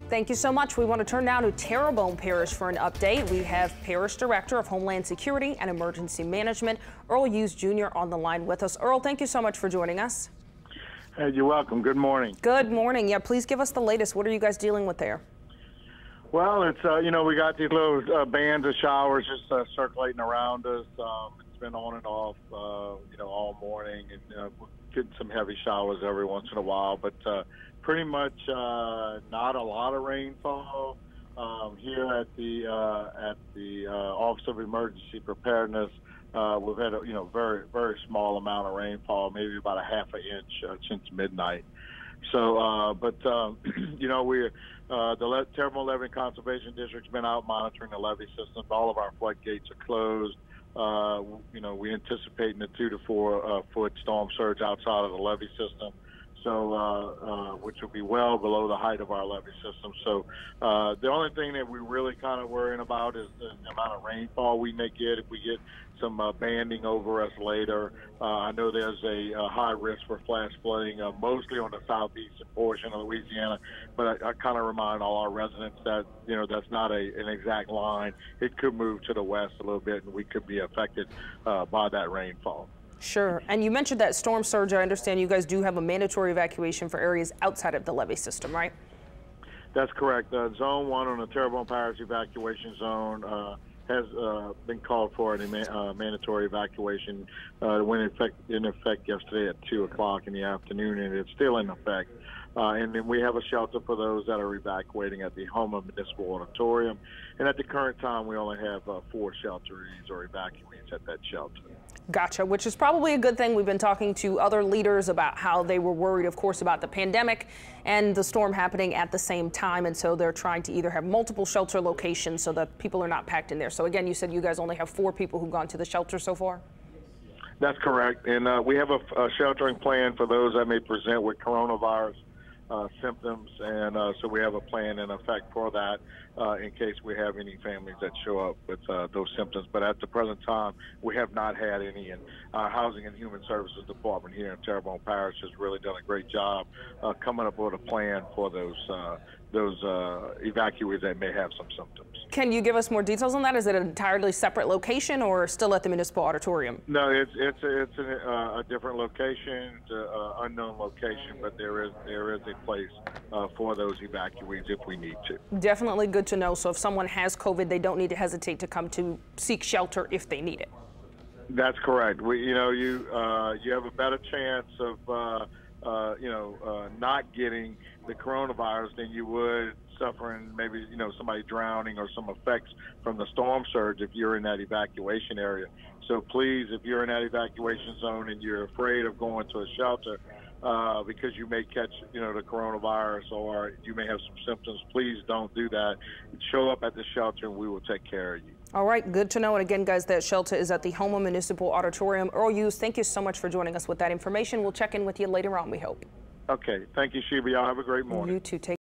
Thank you so much. We want to turn now to Terrebonne Parish for an update. We have Parish Director of Homeland Security and Emergency Management, Earl Eues Jr. on the line with us. Earl, thank you so much for joining us. Hey, you're welcome. Good morning. Good morning. Yeah, please give us the latest. What are you guys dealing with there? Well, it's, we got these little bands of showers just circulating around us. It's been on and off, all morning, and we're getting some heavy showers every once in a while, but pretty much not a lot of rainfall. Here at the Office of Emergency Preparedness, we've had a very, very small amount of rainfall, maybe about a half an inch since midnight. So, we're the Terrebonne Levee Conservation District's been out monitoring the levee system. All of our floodgates are closed. We're anticipating a 2 to 4 foot storm surge outside of the levee system, so which will be well below the height of our levee system. So the only thing that we're really kind of worrying about is the amount of rainfall we may get if we get some banding over us later. I know there's a high risk for flash flooding, mostly on the southeastern portion of Louisiana, but I kind of remind all our residents that, that's not an exact line. It could move to the west a little bit, and we could be affected by that rainfall. Sure. And you mentioned that storm surge. I understand you guys do have a mandatory evacuation for areas outside of the levee system, right? That's correct. Zone 1 on the Terrebonne Parish evacuation zone has been called for a mandatory evacuation. Went in effect yesterday at 2 o'clock in the afternoon, and it's still in effect. And then we have a shelter for those that are evacuating at the Homeland Municipal Auditorium. And at the current time, we only have 4 shelterees or evacuees at that shelter. Gotcha, which is probably a good thing. We've been talking to other leaders about how they were worried, of course, about the pandemic and the storm happening at the same time. And so they're trying to either have multiple shelter locations so that people are not packed in there. So again, you said you guys only have 4 people who've gone to the shelter so far? That's correct. And we have a sheltering plan for those that may present with coronavirus symptoms, and so we have a plan in effect for that in case we have any families that show up with those symptoms. But at the present time, we have not had any, and our Housing and Human Services Department here in Terrebonne Parish has really done a great job coming up with a plan for those evacuees that may have some symptoms. Can you give us more details on that? Is it an entirely separate location or still at the municipal auditorium? No, it's a different location, unknown location, but there is a place for those evacuees if we need to. Definitely good to know. So if someone has COVID, they don't need to hesitate to come to seek shelter if they need it. That's correct. You have a better chance of not getting the coronavirus than you would suffering maybe somebody drowning or some effects from the storm surge if you're in that evacuation area. So please, if you're in that evacuation zone and you're afraid of going to a shelter because you may catch the coronavirus or you may have some symptoms, please don't do that. Show up at the shelter and we will take care of you. All right, good to know. And again, guys, that shelter is at the Homeland Municipal Auditorium. Earl Eues, thank you so much for joining us with that information. We'll check in with you later on, we hope. Okay, thank you, Sheba. Y'all have a great morning. You too. Take